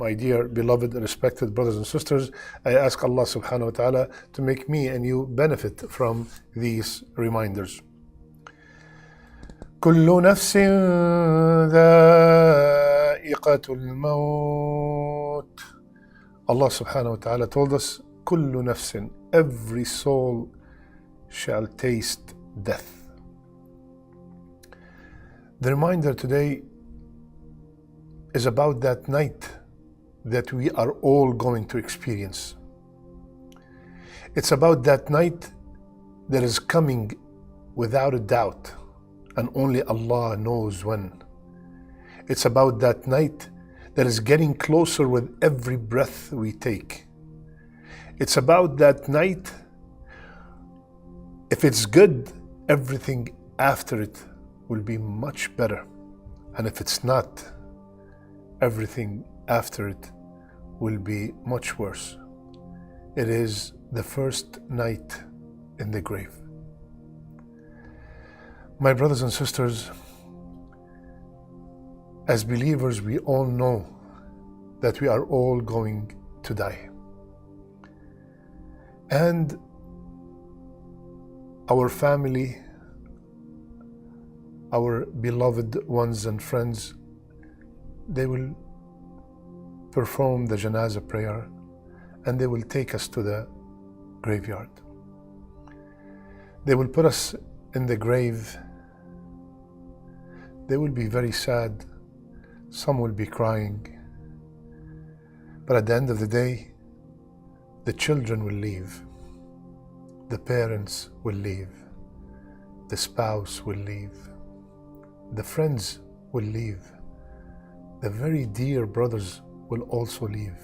My dear, beloved, respected brothers and sisters, I ask Allah subhanahu wa ta'ala to make me and you benefit from these reminders. كل نفس ذائقة الموت. Allah subhanahu wa ta'ala told us, كل نفس, every soul shall taste death. The reminder today is about that night that we are all going to experience. It's about that night that is coming without a doubt, and only Allah knows when. It's about that night that is getting closer with every breath we take. It's about that night, if it's good, everything after it will be much better. And if it's not, everything after it will be much worse. It is the first night in the grave. My brothers and sisters, as believers, we all know that we are all going to die. And our family, our beloved ones and friends, they will perform the janazah prayer and they will take us to the graveyard. They will put us in the grave. They will be very sad. Some will be crying. But at the end of the day, the children will leave. The parents will leave. The spouse will leave. The friends will leave. The very dear brothers will also leave.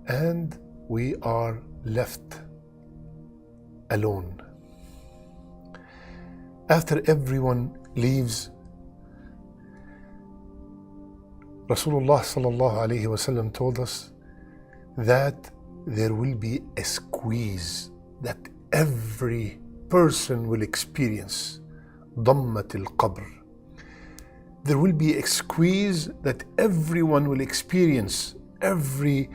And we are left alone. After everyone leaves, Rasulullah sallallahu alayhi wasallam told us that there will be a squeeze that every person will experience. ضمة القبر. There will be a squeeze that everyone will experience. Every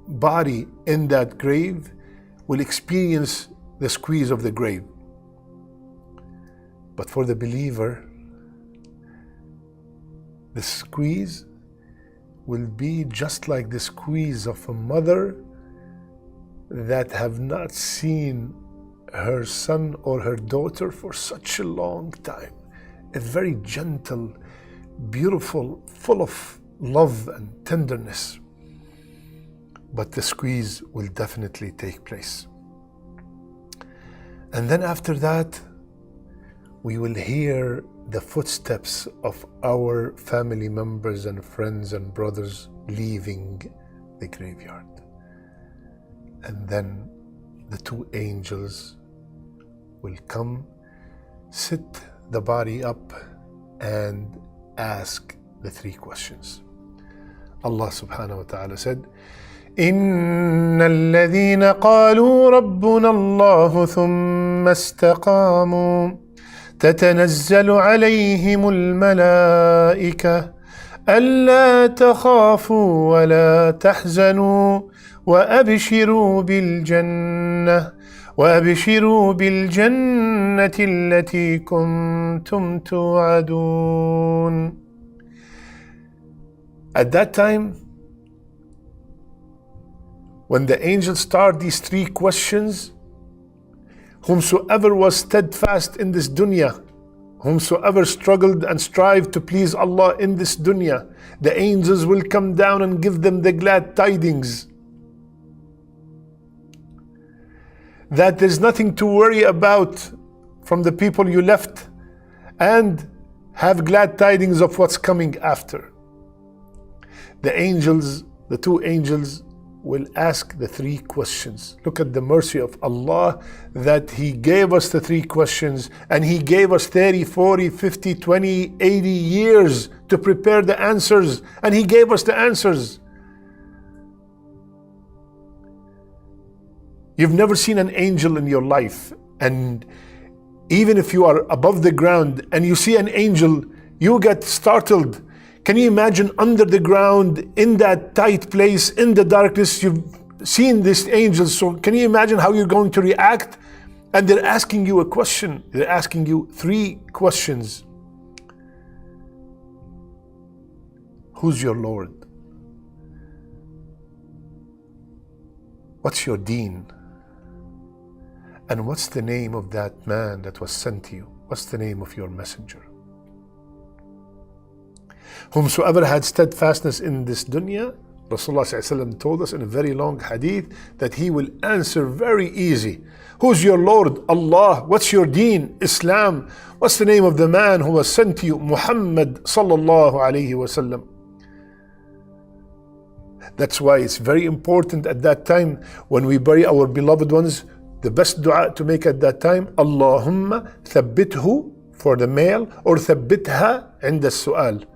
body in that grave will experience the squeeze of the grave. But for the believer, the squeeze will be just like the squeeze of a mother that have not seen her son or her daughter for such a long time. A very gentle, beautiful, full of love and tenderness. But the squeeze will definitely take place. And then after that, we will hear the footsteps of our family members and friends and brothers leaving the graveyard. And then the two angels will come, sit the body up, and ask the three questions. Allah subhanahu wa ta'ala said, إن الذين قالوا ربنا الله ثم استقاموا تتنزل عليهم الملائكة ألا تخافوا ولا تحزنوا وأبشروا بالجنة التي كنتم توعدون. At that time, when the angels start these three questions, whomsoever was steadfast in this dunya, whomsoever struggled and strived to please Allah in this dunya, the angels will come down and give them the glad tidings that there's nothing to worry about from the people you left, and have glad tidings of what's coming after. The angels, the two angels, will ask the three questions. Look at the mercy of Allah that He gave us the three questions, and He gave us 30, 40, 50, 20, 80 years to prepare the answers, and He gave us the answers. You've never seen an angel in your life, and even if you are above the ground and you see an angel, you get startled. Can you imagine under the ground, in that tight place, in the darkness, you've seen these angels, so can you imagine how you're going to react? And they're asking you a question. They're asking you 3 questions. Who's your Lord? What's your deen? And what's the name of that man that was sent to you? What's the name of your messenger? Whomsoever had steadfastness in this dunya, Rasulullah ﷺ told us in a very long hadith that he will answer very easy. Who's your Lord? Allah. What's your deen? Islam. What's the name of the man who was sent to you? Muhammad sallallahu alayhi wasallam. That's why it's very important at that time when we bury our beloved ones, the best dua to make at that time, Allahumma thabbithu for the male, or thabbitha inda su'al.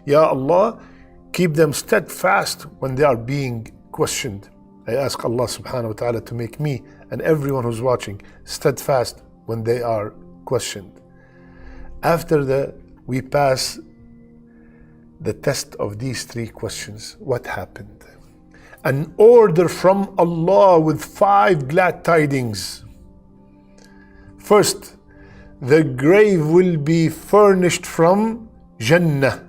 Ya Allah, keep them steadfast when they are being questioned. I ask Allah subhanahu wa ta'ala to make me and everyone who's watching steadfast when they are questioned. After we pass the test of these 3 questions, what happened? An order from Allah with 5 glad tidings. First, the grave will be furnished from Jannah.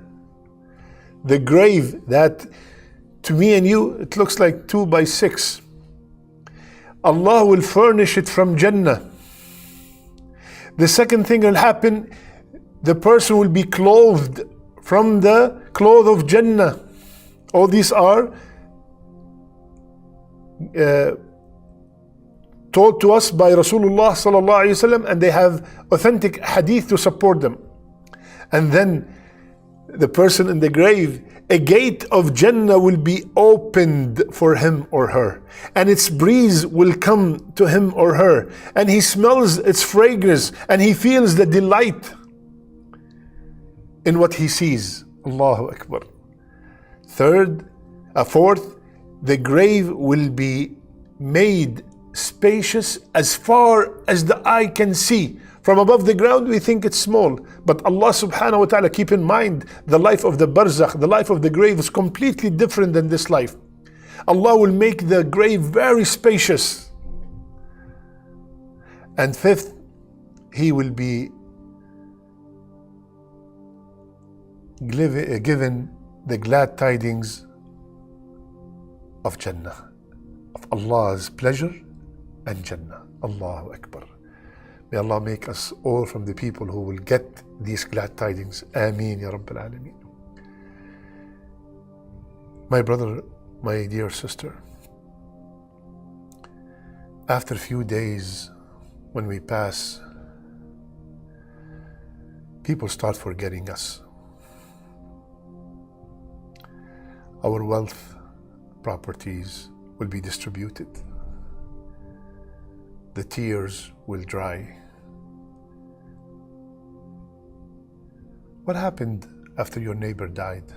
The grave that to me and you, it looks like 2 by 6. Allah will furnish it from Jannah. The second thing will happen, the person will be clothed from the cloth of Jannah. All these are told to us by Rasulullah sallallahu alaihi wasallam, and they have authentic hadith to support them. And then the person in the grave, a gate of Jannah will be opened for him or her, and its breeze will come to him or her, and he smells its fragrance, and he feels the delight in what he sees. Allahu Akbar. Fourth, the grave will be made spacious as far as the eye can see. From above the ground we think it's small, but Allah subhanahu wa ta'ala, keep in mind the life of the barzakh, the life of the grave is completely different than this life. Allah will make the grave very spacious. And fifth, he will be given the glad tidings of Jannah, of Allah's pleasure and Jannah. Allahu Akbar. May Allah make us all from the people who will get these glad tidings. Ameen ya Rabbil Alameen. My brother, my dear sister, after a few days when we pass, people start forgetting us. Our wealth, properties will be distributed. The tears will dry. What happened after your neighbor died?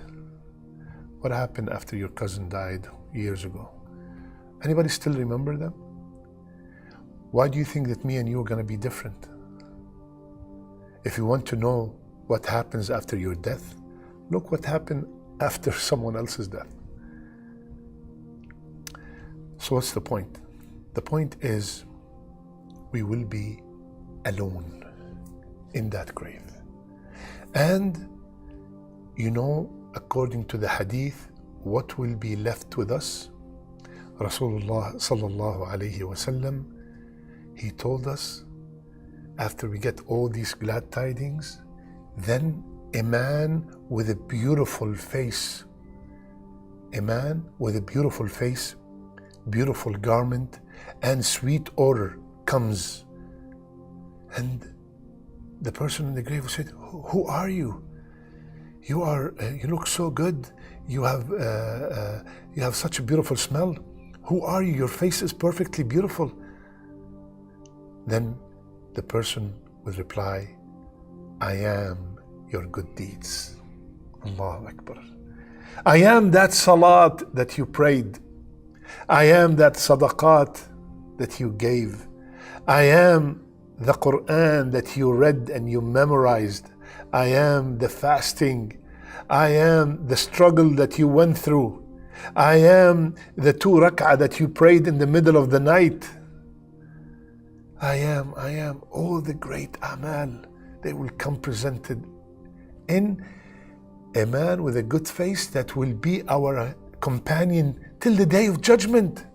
What happened after your cousin died years ago? Anybody still remember them? Why do you think that me and you are going to be different? If you want to know what happens after your death, look what happened after someone else's death. So what's the point? The point is we will be alone in that grave. And you know, according to the hadith, what will be left with us? Rasulullah sallallahu alayhi wasallam, he told us, after we get all these glad tidings, then a man with a beautiful face, beautiful garment, and sweet odor comes. And the person in the grave said, who are you? You look so good. You have such a beautiful smell. Who are you? Your face is perfectly beautiful. Then the person will reply, I am your good deeds. Allahu Akbar. I am that salat that you prayed. I am that sadaqat that you gave. I am the Quran that you read and you memorized. I am the fasting. I am the struggle that you went through. I am the 2 rak'ah that you prayed in the middle of the night. I am all the great amal. They will come presented in a man with a good face that will be our companion till the day of judgment.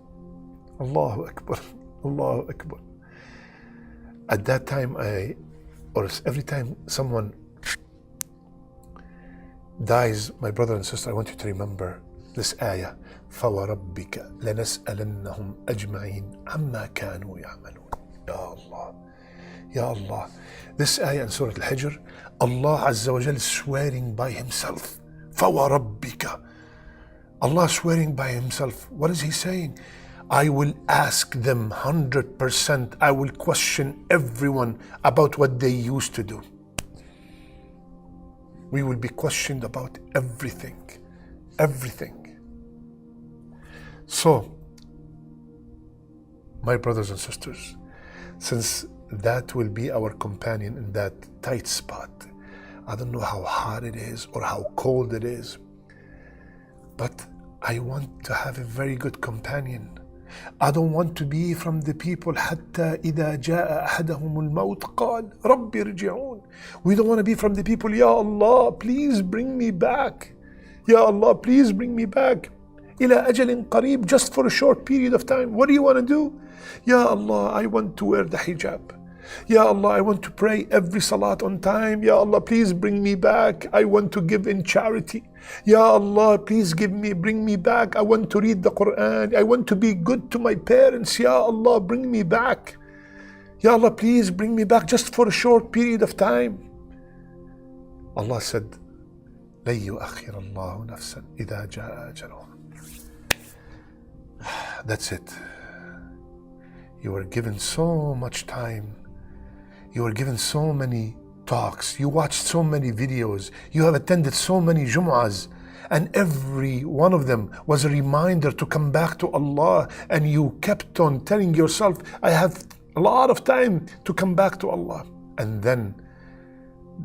Allahu Akbar, Allahu Akbar. At that time, every time someone dies, my brother and sister, I want you to remember this ayah. فَوَرَبِّكَ لَنَسْأَلَنَّهُمْ أَجْمَعِينَ عَمَّا كَانُوا يَعْمَلُونَ. Ya Allah, Ya Allah. This ayah in Surah Al-Hijr, Allah Azza wa Jal is swearing by Himself. فَوَرَبِّكَ. Allah swearing by Himself. What is He saying? I will ask them 100%. I will question everyone about what they used to do. We will be questioned about everything. Everything. So, my brothers and sisters, since that will be our companion in that tight spot, I don't know how hot it is or how cold it is, but I want to have a very good companion. I don't want to be from the people حتى إذا جاء أحدهم الموت قال رب ارجعون. We don't want to be from the people, Ya Allah, please bring me back. Ya Allah, please bring me back. إلى أجل قريب, just for a short period of time. What do you want to do? Ya Allah, I want to wear the hijab. Ya Allah, I want to pray every salat on time. Ya Allah, please bring me back. I want to give in charity. Ya Allah, please bring me back. I want to read the Quran. I want to be good to my parents. Ya Allah, bring me back. Ya Allah, please bring me back just for a short period of time. Allah said, لن يؤخر الله نفسا إذا جاء أجلها. That's it. You were given so much time. You were given so many talks. You watched so many videos. You have attended so many Jum'ahs. And every one of them was a reminder to come back to Allah. And you kept on telling yourself, I have a lot of time to come back to Allah. And then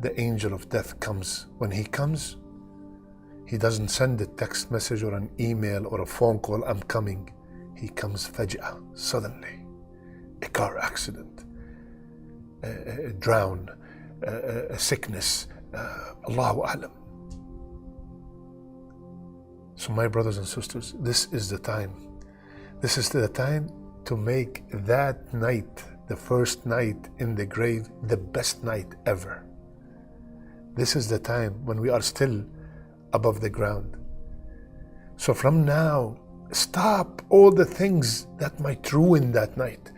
the angel of death comes. When he comes, he doesn't send a text message or an email or a phone call, I'm coming. He comes faj'ah, suddenly. A car accident, a drown, a sickness, Allahu A'lam. So my brothers and sisters, this is the time. This is the time to make that night, the first night in the grave, the best night ever. This is the time when we are still above the ground. So from now, stop all the things that might ruin that night.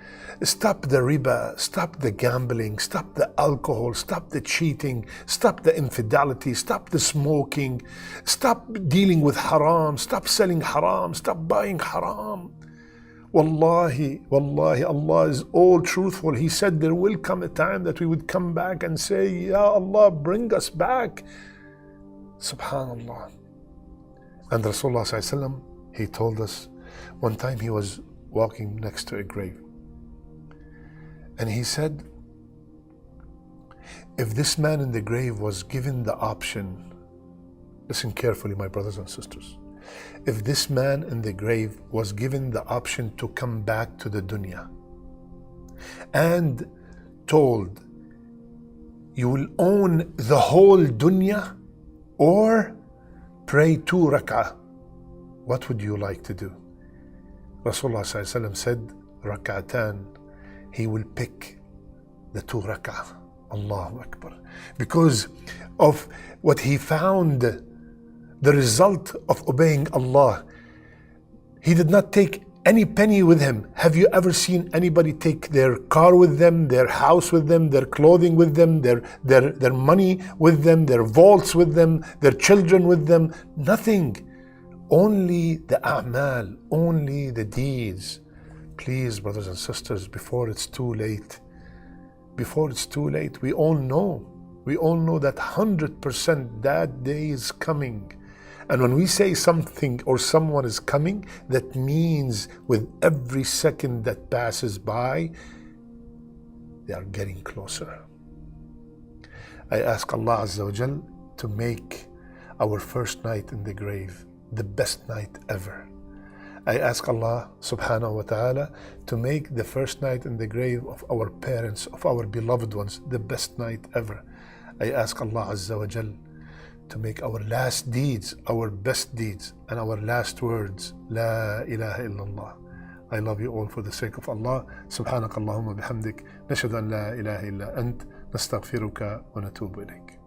Stop the riba, stop the gambling, stop the alcohol, stop the cheating, stop the infidelity, stop the smoking, stop dealing with haram, stop selling haram, stop buying haram. Wallahi, wallahi, Allah is all truthful. He said there will come a time that we would come back and say, Ya Allah, bring us back. Subhanallah. And Rasulullah sallallahu alaihi wasallam, he told us, one time he was walking next to a grave. And he said, if this man in the grave was given the option, listen carefully, my brothers and sisters. If this man in the grave was given the option to come back to the dunya and told, you will own the whole dunya or pray 2 rak'ah, what would you like to do? Rasulullah ﷺ said, rak'atan. He will pick the 2 rak'ah. Allahu Akbar. Because of what he found, the result of obeying Allah. He did not take any penny with him. Have you ever seen anybody take their car with them, their house with them, their clothing with them, their money with them, their vaults with them, their children with them? Nothing. Only the a'mal, only the deeds. Please, brothers and sisters, before it's too late, we all know that 100% that day is coming. And when we say something or someone is coming, that means with every second that passes by, they are getting closer. I ask Allah Azza wa Jal to make our first night in the grave the best night ever. I ask Allah subhanahu wa ta'ala to make the first night in the grave of our parents, of our beloved ones, the best night ever. I ask Allah Azza wa Jal to make our last deeds, our best deeds, and our last words, La ilaha illallah. I love you all for the sake of Allah. Subhanak Allahumma bihamdik. Nashhadu an la ilaha illa ant. Nastaghfiruka wa natubu ilayk.